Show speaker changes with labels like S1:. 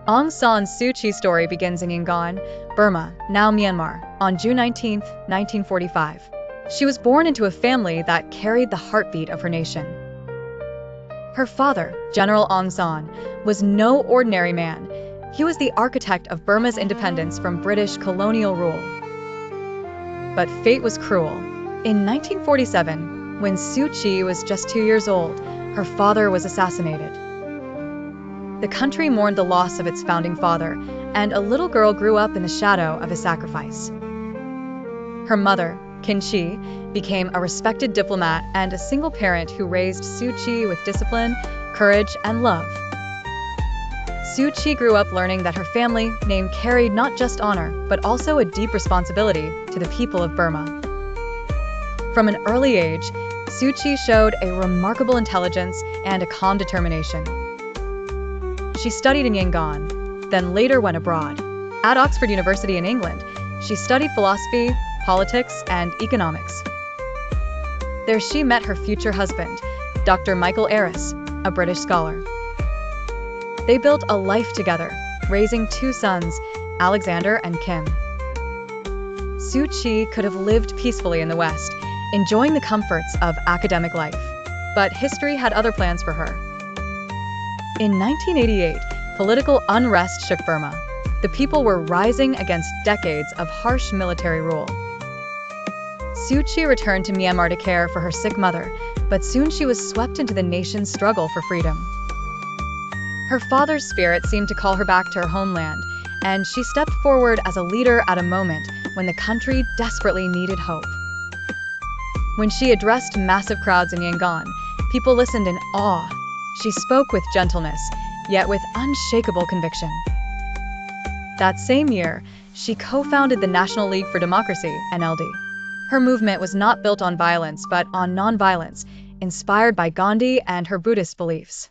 S1: Aung San Suu Kyi's story begins in Yangon, Burma, now Myanmar, on June 19, 1945. She was born into a family that carried the heartbeat of her nation. Her father, General Aung San, was no ordinary man. He was the architect of Burma's independence from British colonial rule. But fate was cruel. In 1947, when Suu Kyi was just 2 years old, her father was assassinated. The country mourned the loss of its founding father, and a little girl grew up in the shadow of his sacrifice. Her mother, Kin Chi, became a respected diplomat and a single parent who raised Suu Kyi with discipline, courage, and love. Suu Kyi grew up learning that her family name carried not just honor, but also a deep responsibility to the people of Burma. From an early age, Suu Kyi showed a remarkable intelligence and a calm determination. She studied in Yangon, then later went abroad. At Oxford University in England, she studied philosophy, politics, and economics. There she met her future husband, Dr. Michael Aris, a British scholar. They built a life together, raising 2 sons, Alexander and Kim. Suu Kyi could have lived peacefully in the West, enjoying the comforts of academic life. But history had other plans for her. In 1988, political unrest shook Burma. The people were rising against decades of harsh military rule. Suu Kyi returned to Myanmar to care for her sick mother, but soon she was swept into the nation's struggle for freedom. Her father's spirit seemed to call her back to her homeland, and she stepped forward as a leader at a moment when the country desperately needed hope. When she addressed massive crowds in Yangon, people listened in awe. She spoke with gentleness, yet with unshakable conviction. That same year, she co-founded the National League for Democracy, NLD. Her movement was not built on violence, but on nonviolence, inspired by Gandhi and her Buddhist beliefs.